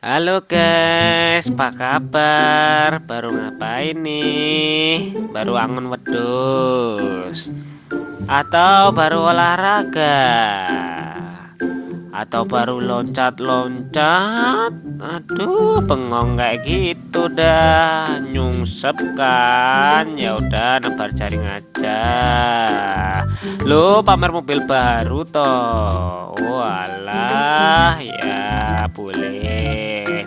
Halo guys, apa kabar? Baru ngapain nih? Baru angon wedhus? Atau baru olahraga? Atau baru loncat-loncat? Aduh, bengong kayak gitu dah. Nyungsep kan? Ya udah, nebar jaring aja. Lo pamer mobil baru toh. Walah, ya boleh.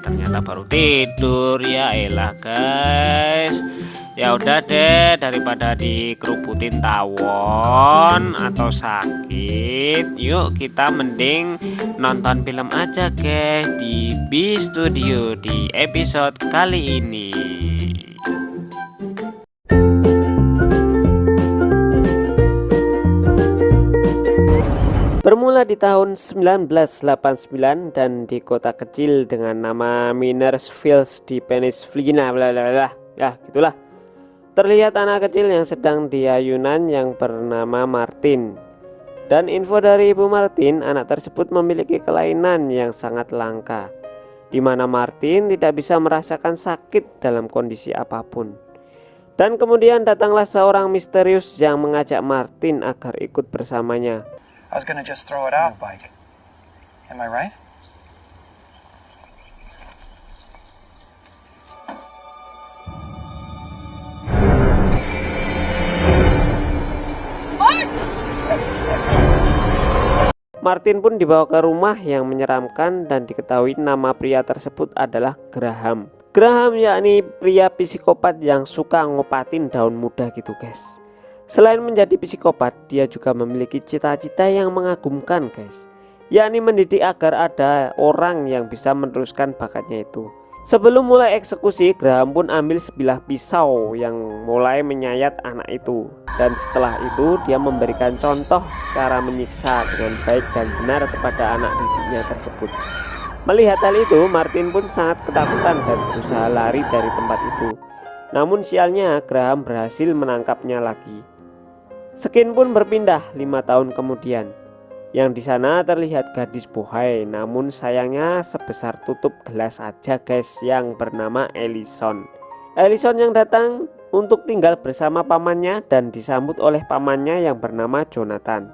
Ternyata baru tidur ya elah guys. Ya udah deh, daripada dikerubutin tawon atau sakit, yuk kita mending nonton film aja guys di B Studio di episode kali ini. Bermula di tahun 1989 dan di kota kecil dengan nama Minersfield di Pennsylvania, ya gitulah. Terlihat anak kecil yang sedang di ayunan yang bernama Martin. Dan info dari Ibu Martin, anak tersebut memiliki kelainan yang sangat langka, di mana Martin tidak bisa merasakan sakit dalam kondisi apapun. Dan kemudian datanglah seorang misterius yang mengajak Martin agar ikut bersamanya. I was gonna just throw it out, Mike. Am I right? Martin pun dibawa ke rumah yang menyeramkan dan diketahui nama pria tersebut adalah Graham. Graham yakni pria psikopat yang suka ngopatin daun muda gitu guys. Selain menjadi psikopat, dia juga memiliki cita-cita yang mengagumkan guys, yakni mendidik agar ada orang yang bisa meneruskan bakatnya itu. Sebelum mulai eksekusi, Graham pun ambil sebilah pisau yang mulai menyayat anak itu. Dan setelah itu dia memberikan contoh cara menyiksa dengan baik dan benar kepada anak didiknya tersebut. Melihat hal itu, Martin pun sangat ketakutan dan berusaha lari dari tempat itu. Namun sialnya, Graham berhasil menangkapnya lagi. Skin pun berpindah 5 tahun kemudian. Yang di sana terlihat gadis bohai, namun sayangnya sebesar tutup gelas aja guys, yang bernama Ellison. Ellison yang datang untuk tinggal bersama pamannya dan disambut oleh pamannya yang bernama Jonathan.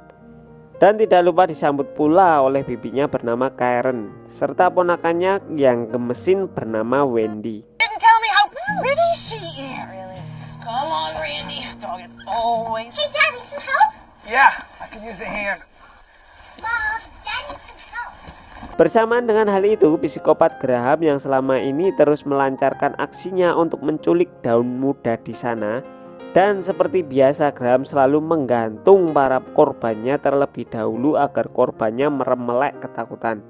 Dan tidak lupa disambut pula oleh bibinya bernama Karen, serta ponakannya yang gemesin bernama Wendy. Didn't tell me how pretty she is. Really? Come on, Randy. This dog is always. Hey, Daddy, some help? Yeah, I could use a hand. Mom, Daddy, some help. Bersamaan dengan hal itu, psikopat Graham yang selama ini terus melancarkan aksinya untuk menculik daun muda di sana. Dan seperti biasa, Graham selalu menggantung para korbannya terlebih dahulu agar korbannya meremelek ketakutan.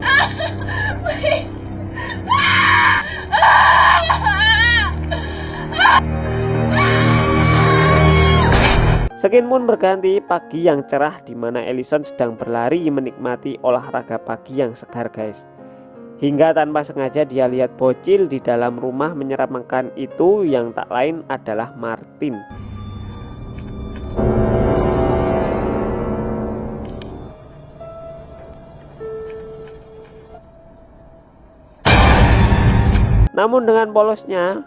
Skin pun berganti pagi yang cerah di mana Ellison sedang berlari menikmati olahraga pagi yang segar guys. Hingga tanpa sengaja dia lihat bocil di dalam rumah menyeramkan itu yang tak lain adalah Martin. Namun dengan polosnya,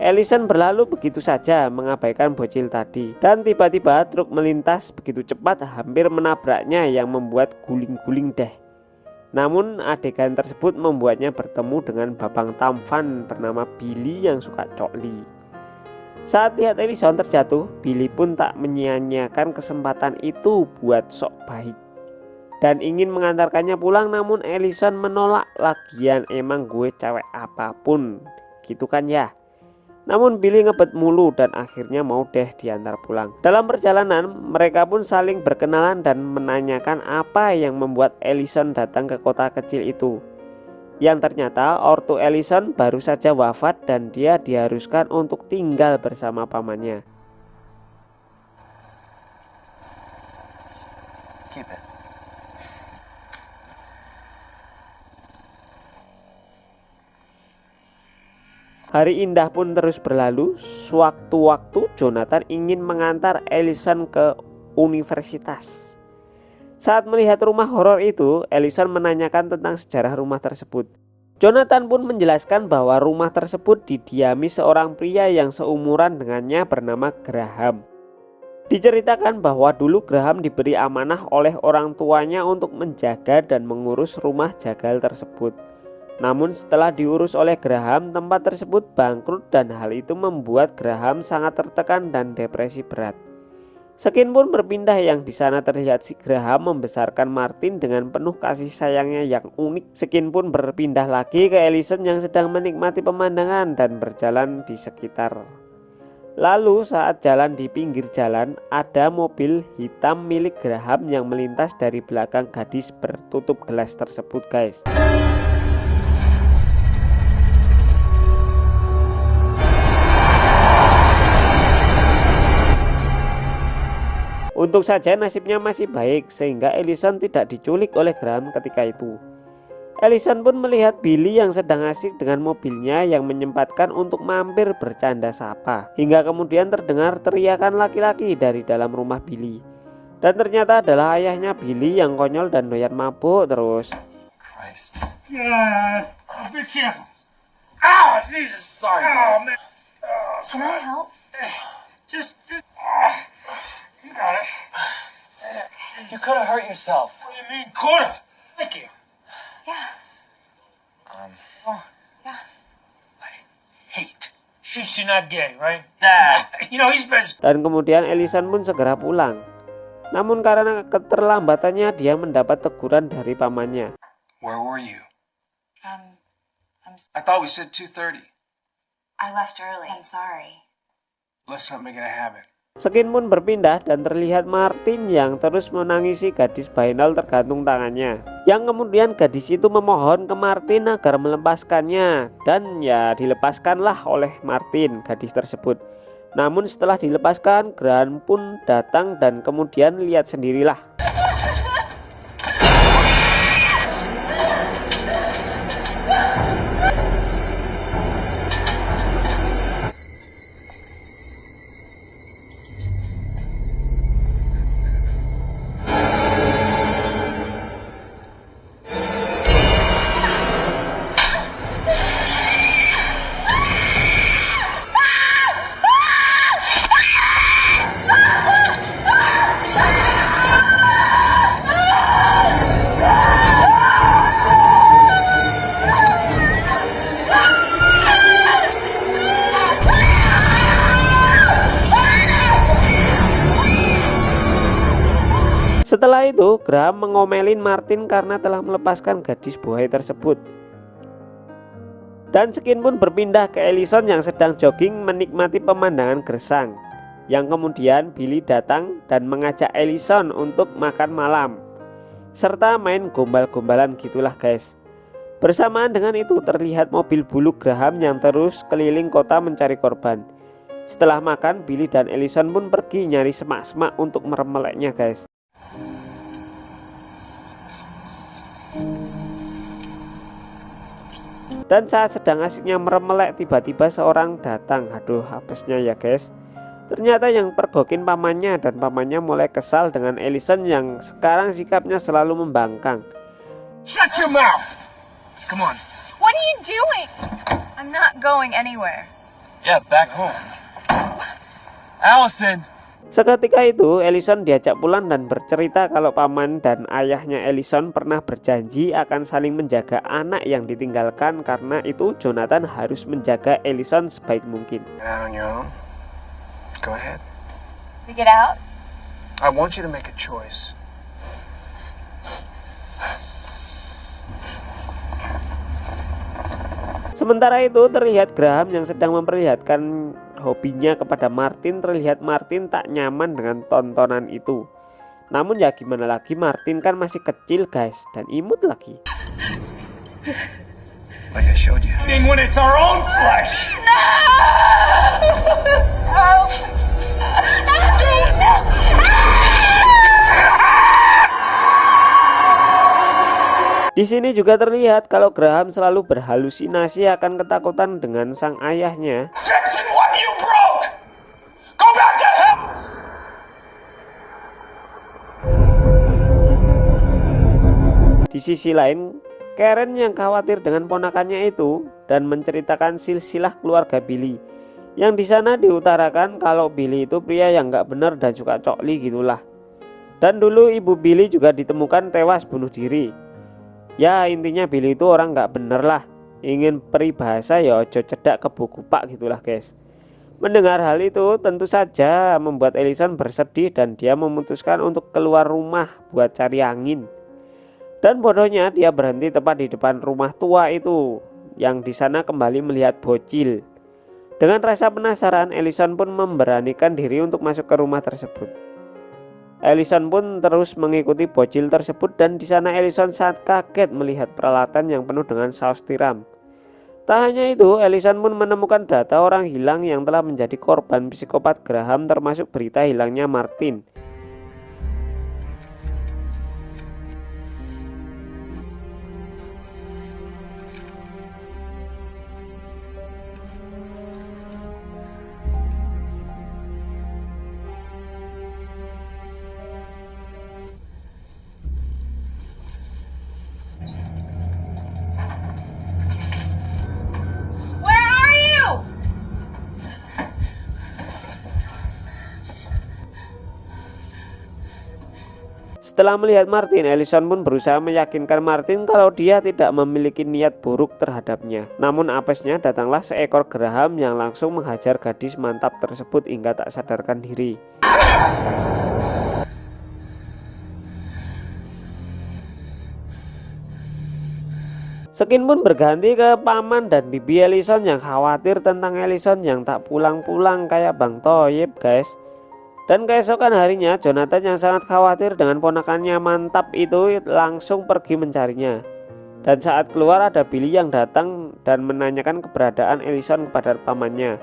Ellison berlalu begitu saja mengabaikan bocil tadi. Dan tiba-tiba truk melintas begitu cepat hampir menabraknya yang membuat guling-guling deh. Namun adegan tersebut membuatnya bertemu dengan babang tampan bernama Billy yang suka cokli. Saat lihat Ellison terjatuh, Billy pun tak menyia-nyiakan kesempatan itu buat sok baik dan ingin mengantarkannya pulang. Namun Ellison menolak, lagian emang gue cewek apapun gitu kan ya. Namun Billy ngebet mulu dan akhirnya mau deh diantar pulang. Dalam perjalanan mereka pun saling berkenalan dan menanyakan apa yang membuat Ellison datang ke kota kecil itu. Yang ternyata ortu Ellison baru saja wafat dan dia diharuskan untuk tinggal bersama pamannya. Keep it. Hari indah pun terus berlalu. Sewaktu-waktu Jonathan ingin mengantar Ellison ke universitas. Saat melihat rumah horor itu, Ellison menanyakan tentang sejarah rumah tersebut. Jonathan pun menjelaskan bahwa rumah tersebut didiami seorang pria yang seumuran dengannya bernama Graham. Diceritakan bahwa dulu Graham diberi amanah oleh orang tuanya untuk menjaga dan mengurus rumah jagal tersebut. Namun setelah diurus oleh Graham, tempat tersebut bangkrut dan hal itu membuat Graham sangat tertekan dan depresi berat. Skin pun berpindah yang di sana terlihat si Graham membesarkan Martin dengan penuh kasih sayangnya yang unik. Skin pun berpindah lagi ke Ellison yang sedang menikmati pemandangan dan berjalan di sekitar. Lalu saat jalan di pinggir jalan, ada mobil hitam milik Graham yang melintas dari belakang gadis bertutup gelas tersebut, guys. Untuk saja nasibnya masih baik sehingga Ellison tidak diculik oleh Graham ketika itu. Ellison pun melihat Billy yang sedang asik dengan mobilnya yang menyempatkan untuk mampir bercanda sapa. Hingga kemudian terdengar teriakan laki-laki dari dalam rumah Billy. Dan ternyata adalah ayahnya Billy yang konyol dan doyan mabuk terus. Christ. Be careful. Ow, Jesus, sorry. Oh, man. Can I help? Just. You got it. You could have hurt yourself. What do you mean, coulda? Thank you. Yeah. Yeah. Hate. She's not gay, right? Dad. You know, he's been. Dan kemudian Ellison pun segera pulang. Namun karena keterlambatannya dia mendapat teguran dari pamannya. Where were you? I thought we said 2:30. I left early. I'm sorry. Let's not make it a habit. Skin pun berpindah dan terlihat Martin yang terus menangisi gadis Bainal tergantung tangannya. Yang kemudian gadis itu memohon ke Martin agar melepaskannya. Dan ya dilepaskanlah oleh Martin gadis tersebut. Namun setelah dilepaskan, Graham pun datang dan kemudian lihat sendirilah. Setelah itu, Graham mengomelin Martin karena telah melepaskan gadis buaya tersebut. Dan Skin pun berpindah ke Ellison yang sedang jogging menikmati pemandangan gersang. Yang kemudian Billy datang dan mengajak Ellison untuk makan malam. Serta main gombal-gombalan gitulah, guys. Bersamaan dengan itu terlihat mobil bulu Graham yang terus keliling kota mencari korban. Setelah makan, Billy dan Ellison pun pergi nyari semak-semak untuk meremeleknya, guys. Dan saat sedang asiknya meremelek, tiba-tiba seorang datang. Aduh, apesnya ya, guys. Ternyata yang pergokin pamannya, dan pamannya mulai kesal dengan Ellison yang sekarang sikapnya selalu membangkang. Shut your mouth! Come on. What are you doing? I'm not going anywhere. Yeah, back home. Allison! Seketika itu Ellison diajak pulang dan bercerita kalau paman dan ayahnya Ellison pernah berjanji akan saling menjaga anak yang ditinggalkan. Karena itu Jonathan harus menjaga Ellison sebaik mungkin. Get out on your own. Go ahead. We get out? I want you to make a choice. Sementara itu terlihat Graham yang sedang memperlihatkan hobinya kepada Martin. Terlihat Martin tak nyaman dengan tontonan itu. Namun ya gimana lagi, Martin kan masih kecil, guys, dan imut lagi. Like I showed you. I mean, when it's our own flesh! Di sini juga terlihat kalau Graham selalu berhalusinasi akan ketakutan dengan sang ayahnya. Fixing what you broke! Go back to him! Di sisi lain, Karen yang khawatir dengan ponakannya itu dan menceritakan silsilah keluarga Billy, yang di sana diutarakan kalau Billy itu pria yang nggak benar dan suka cokli gitulah. Dan dulu ibu Billy juga ditemukan tewas bunuh diri. Ya intinya Billy itu orang nggak bener lah. Ingin peribahasa ya ojo cedak kebo kupak gitulah guys. Mendengar hal itu tentu saja membuat Ellison bersedih dan dia memutuskan untuk keluar rumah buat cari angin. Dan bodohnya dia berhenti tepat di depan rumah tua itu, yang di sana kembali melihat bocil. Dengan rasa penasaran, Ellison pun memberanikan diri untuk masuk ke rumah tersebut. Ellison pun terus mengikuti bocil tersebut dan di sana Ellison sangat kaget melihat peralatan yang penuh dengan saus tiram. Tak hanya itu, Ellison pun menemukan data orang hilang yang telah menjadi korban psikopat Graham, termasuk berita hilangnya Martin. Where are you? Setelah melihat Martin, Ellison pun berusaha meyakinkan Martin kalau dia tidak memiliki niat buruk terhadapnya. Namun apesnya datanglah seekor Graham yang langsung menghajar gadis mantap tersebut hingga tak sadarkan diri. Skin pun berganti ke paman dan bibi Ellison yang khawatir tentang Ellison yang tak pulang-pulang kayak Bang Toyib guys. Dan keesokan harinya Jonathan yang sangat khawatir dengan ponakannya mantap itu langsung pergi mencarinya. Dan saat keluar ada Billy yang datang dan menanyakan keberadaan Ellison kepada pamannya.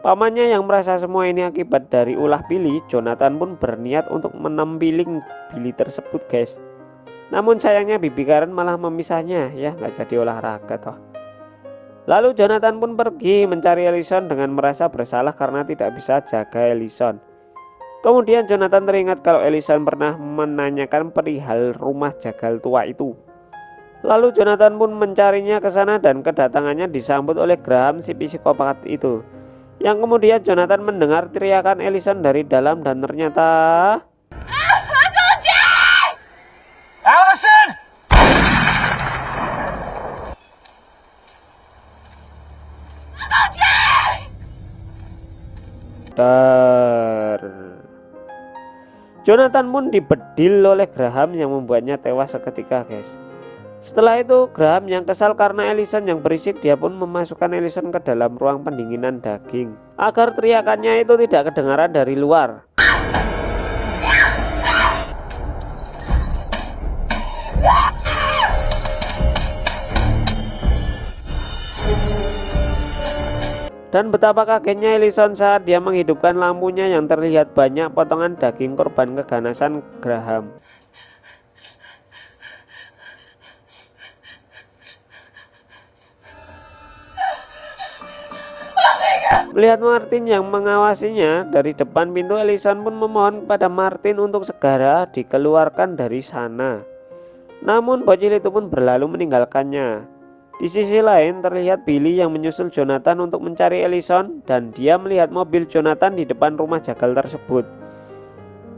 Pamannya yang merasa semua ini akibat dari ulah Billy, Jonathan pun berniat untuk menempiling Billy tersebut guys. Namun sayangnya bibi Karen malah memisahnya, ya nggak jadi olahraga toh. Lalu Jonathan pun pergi mencari Ellison dengan merasa bersalah karena tidak bisa jaga Ellison. Kemudian Jonathan teringat kalau Ellison pernah menanyakan perihal rumah jagal tua itu. Lalu Jonathan pun mencarinya ke sana dan kedatangannya disambut oleh Graham si psikopat itu. Yang kemudian Jonathan mendengar teriakan Ellison dari dalam dan ternyata Allison! Jonathan pun dibedil oleh Graham yang membuatnya tewas seketika guys. Setelah itu Graham yang kesal karena Ellison yang berisik, dia pun memasukkan Ellison ke dalam ruang pendinginan daging agar teriakannya itu tidak kedengaran dari luar. Dan betapa kagetnya Ellison saat dia menghidupkan lampunya yang terlihat banyak potongan daging korban keganasan Graham. Melihat Martin yang mengawasinya dari depan pintu, Ellison pun memohon kepada Martin untuk segera dikeluarkan dari sana. Namun bocil itu pun berlalu meninggalkannya. Di sisi lain terlihat Billy yang menyusul Jonathan untuk mencari Ellison dan dia melihat mobil Jonathan di depan rumah jagal tersebut.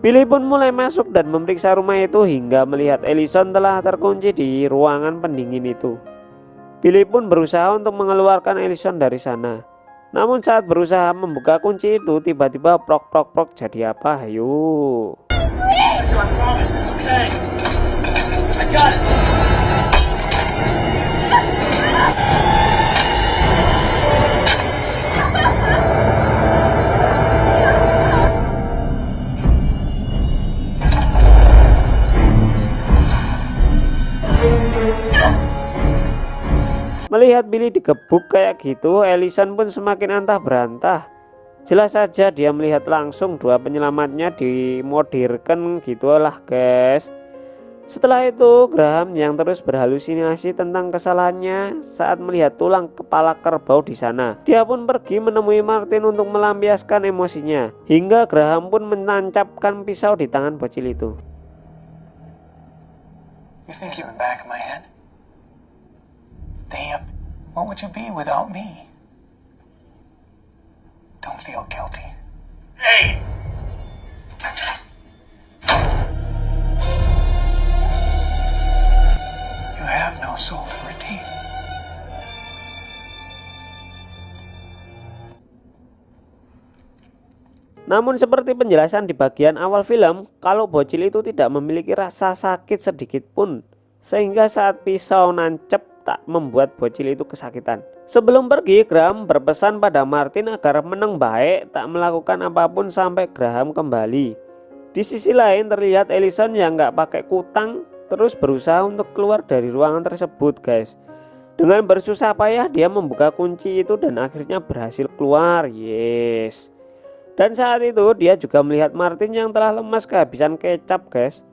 Billy pun mulai masuk dan memeriksa rumah itu hingga melihat Ellison telah terkunci di ruangan pendingin itu. Billy pun berusaha untuk mengeluarkan Ellison dari sana. Namun saat berusaha membuka kunci itu tiba-tiba prok prok prok, jadi apa? Ayo. I promise it's okay. I got it. Melihat Billy digebuk kayak gitu, Ellison pun semakin antah berantah. Jelas saja dia melihat langsung dua penyelamatnya dimodirkan gitulah guys. Setelah itu Graham yang terus berhalusinasi tentang kesalahannya saat melihat tulang kepala kerbau di sana. Dia pun pergi menemui Martin untuk melampiaskan emosinya, hingga Graham pun menancapkan pisau di tangan bocil itu. You think you're in the back of my head? Babe, what would you be without me? Don't feel guilty. Hey! You have no soul to redeem. Namun seperti penjelasan di bagian awal film, kalau bocil itu tidak memiliki rasa sakit sedikit pun, sehingga saat pisau nancep tak membuat bocil itu kesakitan. Sebelum pergi, Graham berpesan pada Martin agar meneng baik, tak melakukan apapun sampai Graham kembali. Di sisi lain terlihat Ellison yang nggak pakai kutang terus berusaha untuk keluar dari ruangan tersebut, guys. Dengan bersusah payah dia membuka kunci itu dan akhirnya berhasil keluar. Yes. Dan saat itu dia juga melihat Martin yang telah lemas kehabisan kecap, guys.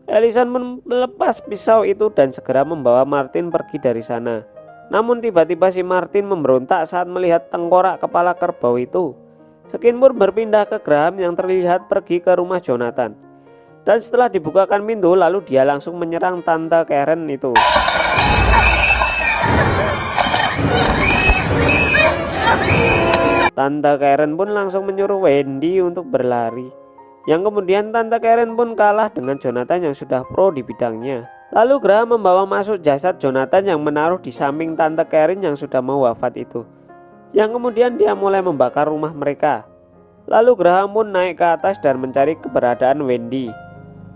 Ellison melepas pisau itu dan segera membawa Martin pergi dari sana. Namun tiba-tiba si Martin memberontak saat melihat tengkorak kepala kerbau itu. Skin pun berpindah ke Graham yang terlihat pergi ke rumah Jonathan. Dan setelah dibukakan pintu, lalu dia langsung menyerang Tante Karen itu. Tante Karen pun langsung menyuruh Wendy untuk berlari. Yang kemudian Tante Karen pun kalah dengan Jonathan yang sudah pro di bidangnya. Lalu Graham membawa masuk jasad Jonathan yang menaruh di samping Tante Karen yang sudah mau wafat itu. Yang kemudian dia mulai membakar rumah mereka. Lalu Graham pun naik ke atas dan mencari keberadaan Wendy.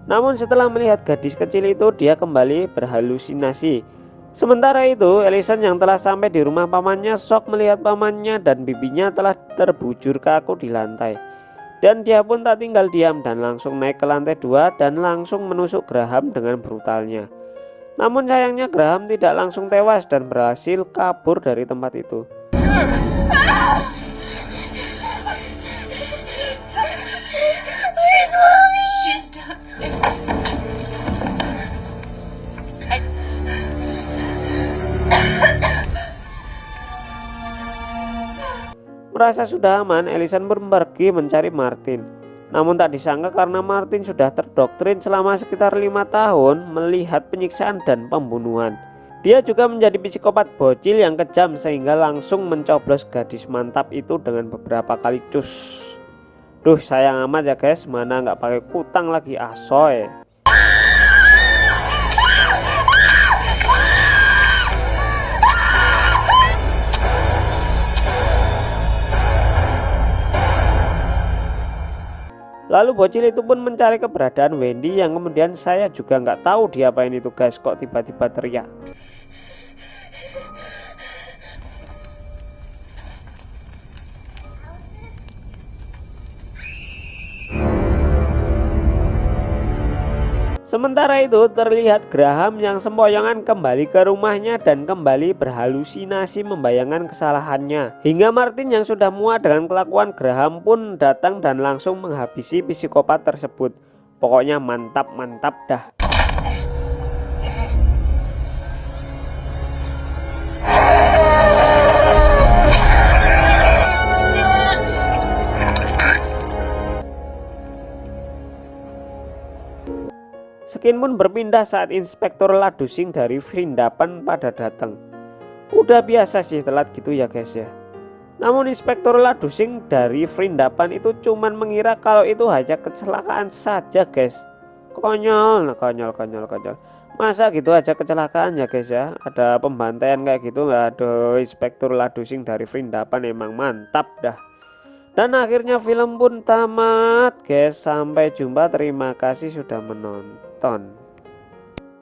Namun setelah melihat gadis kecil itu, dia kembali berhalusinasi. Sementara itu Ellison yang telah sampai di rumah pamannya shock melihat pamannya dan bibinya telah terbujur kaku di lantai. Dan dia pun tak tinggal diam dan langsung naik ke lantai 2 dan langsung menusuk Graham dengan brutalnya. Namun sayangnya Graham tidak langsung tewas dan berhasil kabur dari tempat itu. Please, Mommy. She's downstairs. Merasa sudah aman, Ellison pun pergi mencari Martin. Namun tak disangka karena Martin sudah terdoktrin selama sekitar 5 tahun melihat penyiksaan dan pembunuhan. Dia juga menjadi psikopat bocil yang kejam sehingga langsung mencoblos gadis mantap itu dengan beberapa kali cus. Duh, sayang amat ya guys, mana nggak pakai kutang lagi, asoy. Lalu bocil itu pun mencari keberadaan Wendy yang kemudian saya juga nggak tahu diapain itu guys, kok tiba-tiba teriak. Sementara itu terlihat Graham yang sempoyongan kembali ke rumahnya dan kembali berhalusinasi membayangkan kesalahannya. Hingga Martin yang sudah muak dengan kelakuan Graham pun datang dan langsung menghabisi psikopat tersebut. Pokoknya mantap-mantap dah. Skin pun berpindah saat Inspektur Ladusing dari Vrindavan pada datang. Udah biasa sih telat gitu ya guys ya. Namun Inspektur Ladusing dari Vrindavan itu cuman mengira kalau itu hanya kecelakaan saja guys. Konyol. Masa gitu aja kecelakaan ya guys ya. Ada pembantaian kayak gitu nggak? Aduh, Inspektur Ladusing dari Vrindavan emang mantap dah. Dan akhirnya film pun tamat guys. Sampai jumpa, terima kasih sudah menonton.